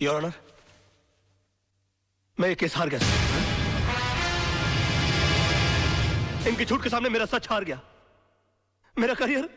Your honour, मैं ये case हार गया। इनकी झूठ के सामने मेरा सच हार गया। मेरा करियर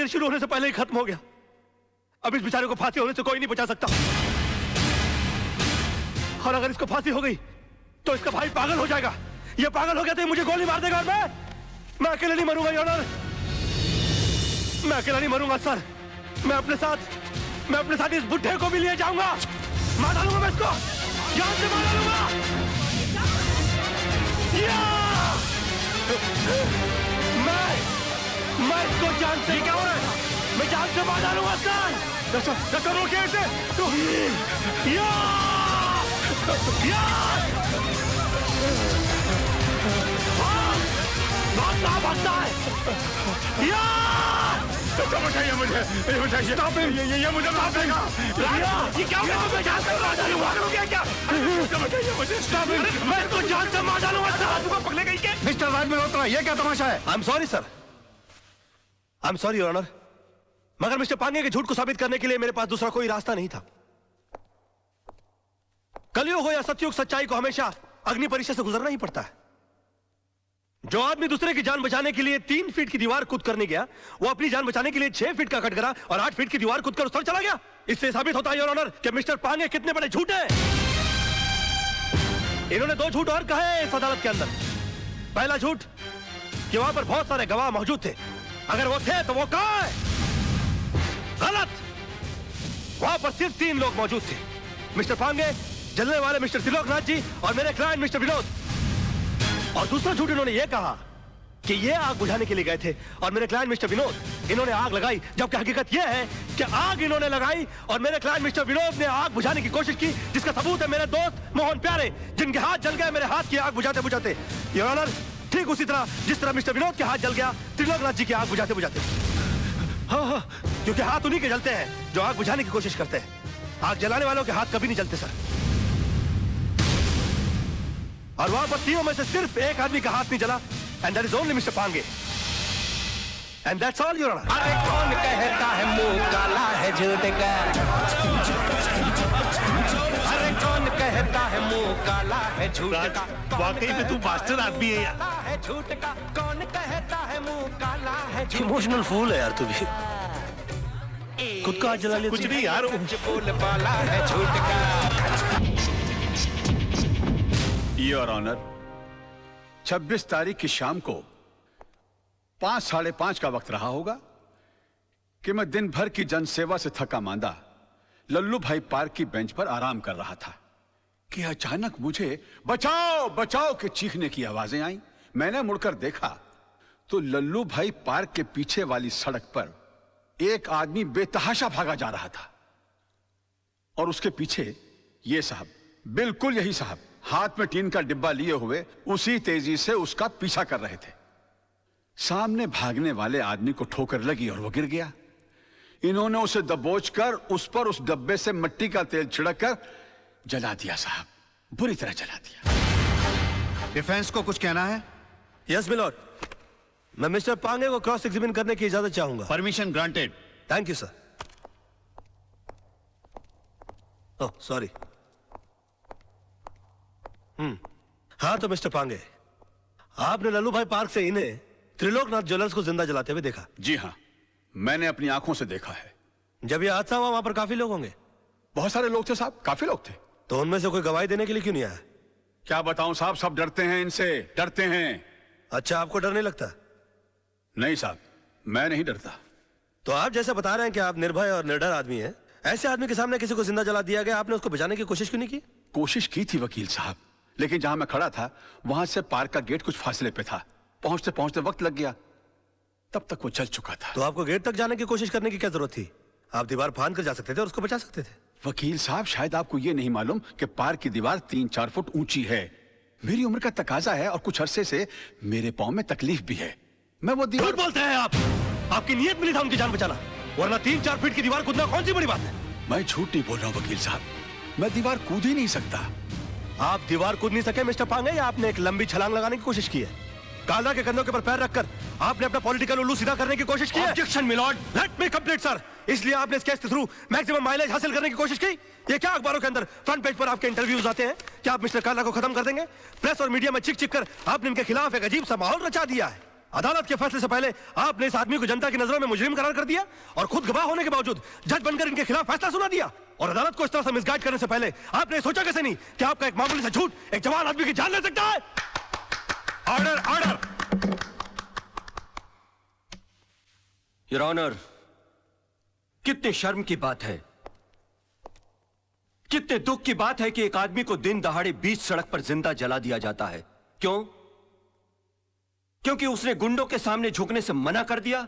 शुरू होने से पहले ही खत्म हो गया। अब इस बेचारे को फांसी होने से कोई नहीं बचा सकता। और अगर इसको फांसी हो गई तो इसका भाई पागल हो जाएगा। ये पागल हो गया तो मुझे गोली मार देगा और मैं अकेले नहीं मरूंगा योर ऑनर। मैं अकेला नहीं मरूंगा सर। मैं अपने साथ इस बुढ़े को भी लिए जाऊंगा। मार डालूंगा मैं इसको, जान से मार डालूंगा। मैं इसको जान से, क्या हो रहा है? मैं जान से मार डालूंगा सर। रोकिए इसे। भागता है। बताइए मुझे, ये मुझे मार देगा। ये क्या हो गया? मैं जान से मार डालूंगा। क्या? बताइए मुझे। मैं इसको जान से मार डालूंगा सर। पकड़े गई क्या? मिस्टर राज मल्होत्रा, ये क्या तमाशा है? I am sorry sir. I am sorry your honour, मगर मिस्टर पांगे के झूठ को साबित करने के लिए मेरे पास दूसरा कोई रास्ता नहीं था। कलयुग हो या सतयुग, सच्चाई को हमेशा अग्नि परीक्षा से गुजरना ही पड़ता है। जो आदमी दूसरे की जान बचाने के लिए 3 फीट की दीवार कूद करने गया, वो अपनी जान बचाने के लिए 6 फीट का कटघरा और 8 फीट की दीवार कूद कर उस पर चला गया। इससे साबित होता है योर ऑनर कि मिस्टर पांगे कितने बड़े झूठे हैं। इन्होंने 2 झूठ और कहे इस अदालत के अंदर। पहला झूठ कि वहां पर बहुत सारे गवाह मौजूद थे। अगर वो थे तो वो कहां है? गलत। वहां पर सिर्फ 3 लोग मौजूद थे, मिस्टर पांगे, जलने वाले मिस्टर त्रिलोकनाथ जी और मेरे क्लाइंट मिस्टर विनोद। और दूसरा झूठ इन्होंने यह कहा कि ये आग बुझाने के लिए गए थे और मेरे क्लाइंट मिस्टर विनोद इन्होंने आग लगाई, जबकि हकीकत यह है कि आग इन्होंने लगाई और मेरे क्लाइंट मिस्टर विनोद ने आग बुझाने की कोशिश की, जिसका सबूत है मेरे दोस्त मोहन प्यारे, जिनके हाथ जल गए मेरे हाथ की आग बुझाते बुझाते। योर ऑनर, ठीक उसी तरह जिस तरह मिस्टर विनोद के हाथ जल गया त्रिलोकनाथ जी की आग बुझाते बुझाते। हाँ, क्योंकि हाथ उन्हीं के जलते हैं जो आग बुझाने की कोशिश करते हैं। आग जलाने वालों के हाथ कभी नहीं जलते सर। और वहां पर तीनों में से सिर्फ एक आदमी का हाथ नहीं जला, and that is only mister Pange, and that's all your honour. अरे कौन कहता है मुंह काला है झूठ का? अरे कौन कहता है मुंह काला है झूठ का? वाकई में तू मास्टर आदमी है यार। है झूठ का, कौन कहता है मुंह काला है झूठ? इमोशनल फूल है यार तू भी। खुद का हाथ जला लिया। कुछ नहीं यार, बोल वाला है झूठ का। योर ऑनर, 26 तारीख की शाम को 5, साढ़े 5 का वक्त रहा होगा कि मैं दिन भर की जनसेवा से थका मांदा लल्लू भाई पार्क की बेंच पर आराम कर रहा था कि अचानक मुझे बचाओ बचाओ के चीखने की आवाजें आई। मैंने मुड़कर देखा तो लल्लू भाई पार्क के पीछे वाली सड़क पर एक आदमी बेतहाशा भागा जा रहा था और उसके पीछे ये साहब, बिल्कुल यही साहब, हाथ में टीन का डिब्बा लिए हुए उसी तेजी से उसका पीछा कर रहे थे। सामने भागने वाले आदमी को ठोकर लगी और वो गिर गया। इन्होंने उसे दबोचकर उस पर उस डब्बे से मिट्टी का तेल छिड़ककर जला दिया साहब, बुरी तरह जला दिया। डिफेंस को कुछ कहना है? यस मिलॉर्ड, मैं मिस्टर पांगे को क्रॉस एग्जामिन करने की इजाजत चाहूंगा। Permission granted. Thank you sir. Oh sorry. हाँ तो मिस्टर पांगे, आपने लल्लू भाई पार्क से इन्हें त्रिलोकनाथ ज्वेलर्स को जिंदा जलाते हुए देखा? जी हाँ, मैंने अपनी आंखों से देखा है। जब यह हादसा हुआ वहां पर काफी लोग होंगे? बहुत सारे लोग थे साहब, काफी लोग थे। तो उनमें से कोई गवाही देने के लिए क्यों नहीं आया? क्या बताऊं साहब, सब डरते हैं इनसे, डरते हैं। अच्छा, आपको डर नहीं लगता? नहीं साहब, मैं नहीं डरता। तो आप जैसे बता रहे हैं कि आप निर्भय और निडर आदमी हैं, ऐसे आदमी के सामने किसी को जिंदा जला दिया गया, आपने उसको बचाने की कोशिश क्यों नहीं की? कोशिश की थी वकील साहब, लेकिन जहां मैं खड़ा था वहां से पार्क का गेट कुछ फासले पे था। पहुंचते पहुंचते वक्त लग गया, तब तक वो चल चुका था। तो आपको गेट तक जाने की कोशिश करने की क्या जरूरत थी? आप दीवार फांद कर जा सकते थे और उसको बचा सकते थे। वकील साहब, शायद आपको ये नहीं मालूम कि पार्क की दीवार 3-4 फुट ऊंची है। मेरी उम्र का तकाजा है और कुछ अरसे से मेरे पांव में तकलीफ भी है। मैं वो दीवार... झूठ बोलते हैं आप। आपकी नीयत मिली था उनकी जान बचाना, वरना 3-4 फीट की दीवार कूदना कौन सी बड़ी बात है? मैं झूठ नहीं बोल रहा हूं वकील साहब, मैं दीवार कूद ही नहीं सकता। आप दीवार कूद नहीं सके मिस्टर पांगे, या आपने एक लंबी छलांग लगाने की कोशिश की है? काला के कंधों के ऊपर पैर रखकर आपने अपना पॉलिटिकल उल्लू सीधा करने की कोशिश की है। Objection milord. Let me complete sir. इसलिए आपने इस केस के थ्रू मैक्सिमम माइलेज हासिल करने की कोशिश की। ये क्या अखबारों के अंदर फ्रंट पेज पर आपके इंटरव्यूज आते हैं? क्या आप मिस्टर काला को खत्म कर देंगे? प्रेस और मीडिया में चिक चिक कर आपने इनके खिलाफ एक अजीब सा माहौल रचा दिया है। अदालत के फैसले से पहले आपने इस आदमी को जनता की नजरों में मुजरिम करार कर दिया और खुद गवाह होने के बावजूद जज बनकर इनके खिलाफ फैसला सुना दिया। और अदालत को इस तरह से मिसगाइड करने से पहले आपने सोचा कैसे नहीं कि आपका एक मामूली सा झूठ एक जवान आदमी की जान ले सकता है? Order order. योर ऑनर, कितने शर्म की बात है, कितने दुख की बात है कि एक आदमी को दिन दहाड़े बीच सड़क पर जिंदा जला दिया जाता है। क्यों? क्योंकि उसने गुंडों के सामने झुकने से मना कर दिया,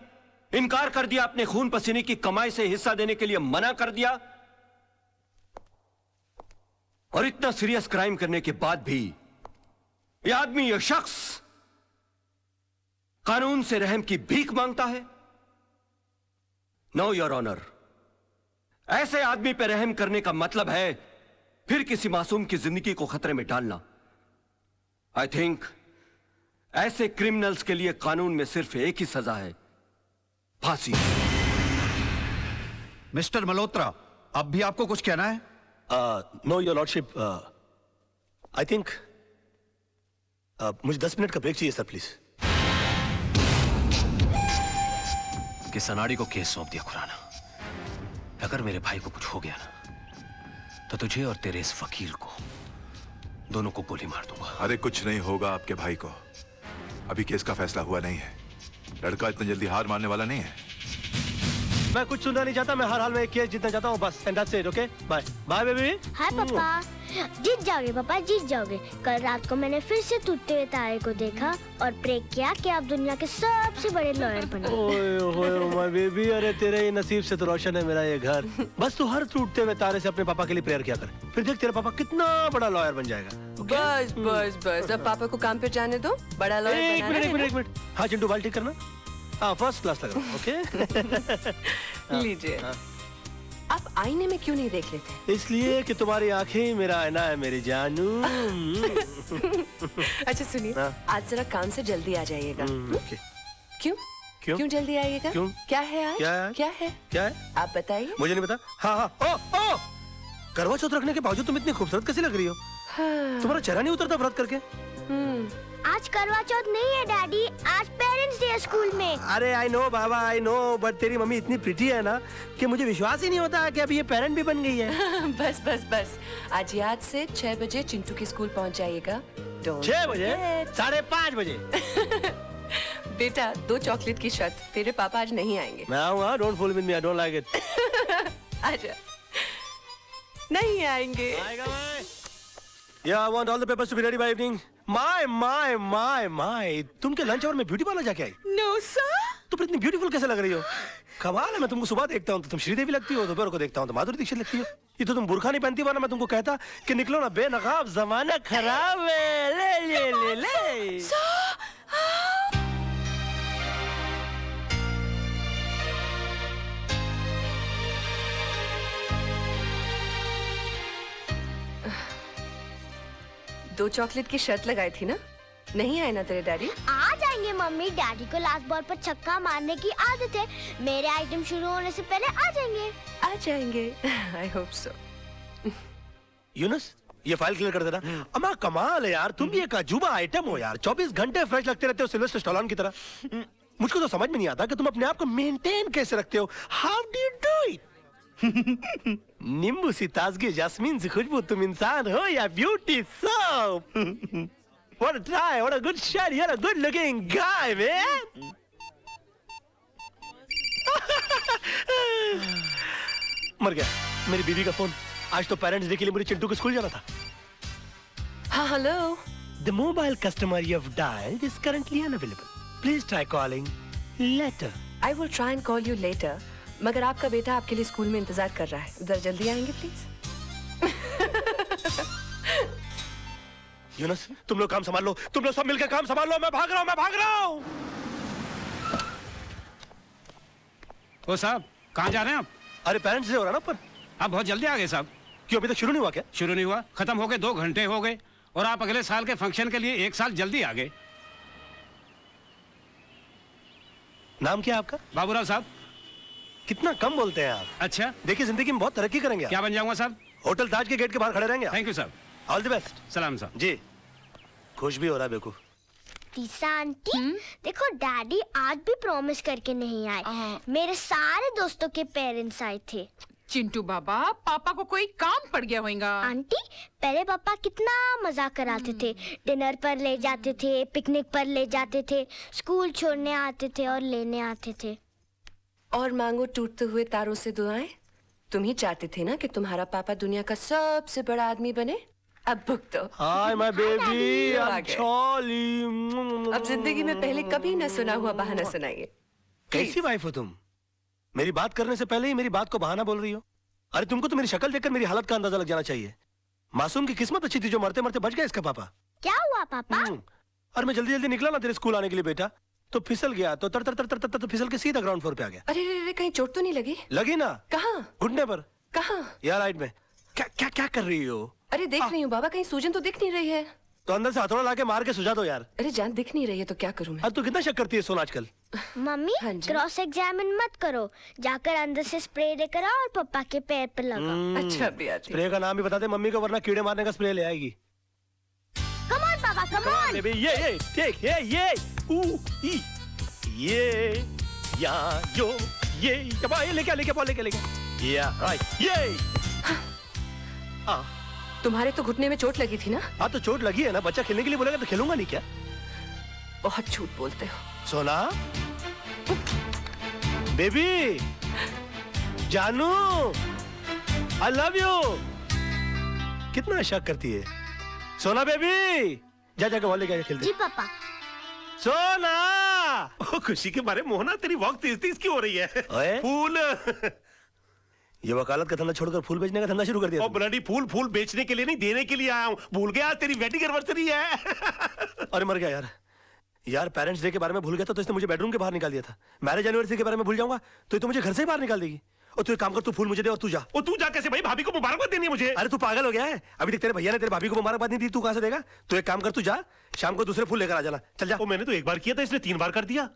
इनकार कर दिया, अपने खून पसीने की कमाई से हिस्सा देने के लिए मना कर दिया। और इतना सीरियस क्राइम करने के बाद भी यह आदमी, यह शख्स कानून से रहम की भीख मांगता है। नो योर ऑनर, ऐसे आदमी पर रहम करने का मतलब है फिर किसी मासूम की जिंदगी को खतरे में डालना। आई थिंक ऐसे क्रिमिनल्स के लिए कानून में सिर्फ एक ही सजा है, फांसी। मिस्टर मल्होत्रा, अब भी आपको कुछ कहना है? Know your lordship, I think मुझे 10 मिनट का ब्रेक चाहिए सर, प्लीज। किस अनाड़ी को केस सौंप दिया खुराना। अगर मेरे भाई को कुछ हो गया ना तो तुझे और तेरे इस वकील को दोनों को गोली मार दूंगा। अरे कुछ नहीं होगा आपके भाई को, अभी केस का फैसला हुआ नहीं है। लड़का इतनी जल्दी हार मानने वाला नहीं है। मैं कुछ सुनना नहीं चाहता, मैं हर हाल में एक केस जीतना चाहता हूँ बस। And that's it, okay? Bye bye baby. Hi पापा। जीत जाओगे पापा, जीत जाओगे। कल रात को मैंने फिर से टूटते हुए तारे को देखा और प्रे किया कि आप दुनिया के सबसे बड़े लॉयर बनो। ओए ओए माय बेबी, अरे तेरे ही नसीब से तो रोशन है मेरा ये घर। बस तू हर टूटते हुए तारे से अपने पापा के लिए प्रेयर किया कर, फिर देख तेरा पापा कितना बड़ा लॉयर बन जाएगा। बस बस बस, अब पापा को काम पे जाने दो, बड़ा लॉयर बनाना है। एक मिनट। हाँ चिंटू, बाल ठीक करना। हाँ फर्स्ट क्लास लग रहा है, ओके? लीजिए। आप आईने में क्यों नहीं देख लेते? इसलिए कि तुम्हारी आंखें मेरा आईना है मेरी जानू। अच्छा सुनिए, आज जरा काम से जल्दी आ जाइएगा। ओके। क्यों? क्यों? क्यों जल्दी आइएगा? क्यों? क्या है आज? क्या है? क्या है? आप बताइए। मुझे नहीं पता। हाँ हाँ, ओ करवा चौथ रखने के बावजूद तुम इतनी खूबसूरत कैसे लग रही हो? तुम्हारा चेहरा नहीं उतरता व्रत करके? आज करवा चौथ नहीं है डैडी, आज पेरेंट्स डे स्कूल में। अरे I know Baba, I know, but तेरी मम्मी इतनी प्रिटी है ना कि मुझे विश्वास ही नहीं होता कि अभी ये पेरेंट भी बन गई है। बस बस बस, आज याद से 6 बजे चिंटू के स्कूल पहुंच जाइएगा। 6 बजे? 5:30 बजे? बेटा 2 चॉकलेट की शर्त, तेरे पापा आज नहीं आएंगे। मैं आऊंगा, don't fool with me, I don't like it. आजा। नहीं आएंगे। आएगा मैं। Yeah, I want all the papers to be ready by evening. My. तुम के लंच आवर में ब्यूटी पार्लर जाके आई? No sir. तुम इतनी ब्यूटीफुल कैसे लग रही हो? कमाल है, मैं तुमको सुबह देखता हूँ तो तुम श्रीदेवी लगती हो, दोपहर को देखता हूँ तो माधुरी दीक्षित लगती हो। ये तो तुम बुर्खा नहीं पहनती, वरना मैं तुमको कहता कि निकलो ना बेनकाब, जमाना खराब है। ले। दो चॉकलेट की शर्त लगाई थी ना, नहीं आए ना तेरे डैडी? आ जाएंगे मम्मी, डैडी को लास्ट बॉल पर छक्का मारने की आदत है। मेरे आइटम शुरू होने से पहले आ जाएंगे। I hope so. यूनुस, ये फाइल क्लियर कर देना। अम्मा कमाल है यार, तुम भी एक अजूबा आइटम हो यार। 24 घंटे फ्रेश लगते रहते हो, सिल्वेस्टर स्टैलोन की तरह। मुझको तो समझ में नहीं आता कि तुम अपने आप को मेंटेन कैसे रखते हो। How do you do it? नींबू सी ताजगी, जास्मीन सी खुशबू, तुम इंसान हो या beauty soap? What a try, what a good shot, you're a good looking guy, man. मर गया मेरी बीवी का फोन। आज तो पेरेंट्स डे के लिए मुझे चिंटू के स्कूल जाना था। हाँ hello. The mobile customer you have dialed is currently unavailable. Please try calling later. I will try and call you later. मगर आपका बेटा आपके लिए स्कूल में इंतजार कर रहा है, जरा जल्दी आएंगे प्लीज। यूनुस, तुम लोग काम संभाल लो, तुम लोग सब मिलकर काम संभाल लो। मैं भाग रहा हूँ। ओ साहब, कहाँ जा रहे हैं आप? अरे पेरेंट्स डे हो रहा ना पर। आप बहुत जल्दी आ गए साहब। क्यों, अभी तक शुरू नहीं हुआ क्या? शुरू नहीं हुआ, खत्म हो गए 2 घंटे हो गए और आप अगले साल के फंक्शन के लिए 1 साल जल्दी आ गए। नाम क्या है आपका? बाबूराव साहब। कितना कम बोलते हैं आप। अच्छा, देखिए जिंदगी में बहुत तरक्की करेंगे क्या आप। बन जाऊंगा साहब? होटल ताज के गेट के बाहर खड़े रहेंगे आप। थैंक यू साहब। All the best. सलाम साहब। जी खुश भी हो रहा है बेवकूफ। तीसा आंटी, देखो डैडी आज भी प्रॉमिस करके नहीं आए। मेरे सारे दोस्तों के पेरेंट्स आए थे। चिंटू बाबा, पापा को कोई काम पड़ गया होगा। आंटी, पहले पापा कितना मजाक कराते थे। डिनर पर ले जाते थे, पिकनिक पर ले जाते थे, स्कूल छोड़ने आते थे और लेने आते थे। और मांगो टूटते हुए तारों से दुआएं। तुम ही चाहते थे ना कि तुम्हारा पापा दुनिया का सबसे बड़ा आदमी बने। अब भुगतो। हाय माय बेबी, आ आई एम गए। सॉरी। अब जिंदगी में पहले कभी न सुना हुआ बहाना सुनाइए। कैसी वाइफ हो तुम? मेरी बात करने से पहले ही मेरी बात को बहाना बोल रही हो। अरे तुमको तो मेरी शक्ल देखकर मेरी हालत का अंदाजा लग जाना चाहिए। मासूम की किस्मत अच्छी थी जो मरते मरते बच गया इसका पापा। क्या हुआ पापा? और मैं जल्दी जल्दी निकला ना तेरे स्कूल आने के लिए बेटा, तो फिसल गया, तो तर तर तर तर तर फिसल के सीधा ग्राउंड फ्लोर पे आ गया। अरे रे रे, कहीं चोट तो नहीं लगी? लगी ना। कहाँ? घुटने पर। कहाँ? यार राइट में। क्या क्या क्या कर रही हो? अरे देख रही हूँ बाबा, कहीं सूजन तो दिख नहीं रही है। तो अंदर से हथौड़ा लाके मार के सुझा दो यार। अरे जान दिख नहीं रही है तो क्या करूँ मैं? अब तू कितना शक करती है सोना आजकल? मम्मी, हाँ जी। क्रॉस एग्जामिन मत करो, जाकर अंदर से स्प्रे लेकर आओ और पापा के पैर पे लगाओ। अच्छा भी आती। स्प्रे का नाम भी बता दे मम्मी को, वरना कीड़े मारने का स्प्रे ले आएगी। कम ऑन पापा, कम ऑन। बेबी ये टेक ये ऊ ई ये या यो ये लेके या राइट ये। तुम्हारे तो घुटने में चोट लगी थी ना? हाँ तो चोट लगी है ना, बच्चा खेलने के लिए बोलेगा तो खेलूंगा नहीं क्या? बहुत झूठ बोलते हो। सोना बेबी जानू आई लव यू। कितना शक करती है सोना बेबी। जा जाके वॉल लेके खेलते। जी पापा। सोना ओ, खुशी के मारे मोहना तेरी वॉक तेज तेज क्यों हो रही है? ओए फूल ये वकालत का धंधा छोड़कर फूल बेचने का धंधा शुरू कर दिया और ब्लडी फूल बेचने के लिए नहीं देने के लिए आया हूँ। भूल गया आज तेरी वेडिंग एनिवर्सरी है। अरे मर गया यार पेरेंट्स डे के बारे में भूल गया था तो इसने मुझे बेडरूम के बाहर निकाल दिया था। मैरिज एनिवर्सरी के बारे में भूल जाऊंगा तो ये तो मुझे घर से ही बाहर निकाल देगी। और तू एक काम कर, तू फूल मुझे दे और तू जा। और तू जा कैसे भाई? भाभी को मुबारकबाद देनी है मुझे। अरे तू पागल हो गया है? अभी तक तेरे भैया ने तेरे भाभी को मुबारकबाद नहीं दी, तू कहां से देगा? तू एक काम कर, तू जा शाम को दूसरे फूल लेकर आ जाना। चल जा। मैंने तो एक बार किया था, इसने 3 बार कर दिया।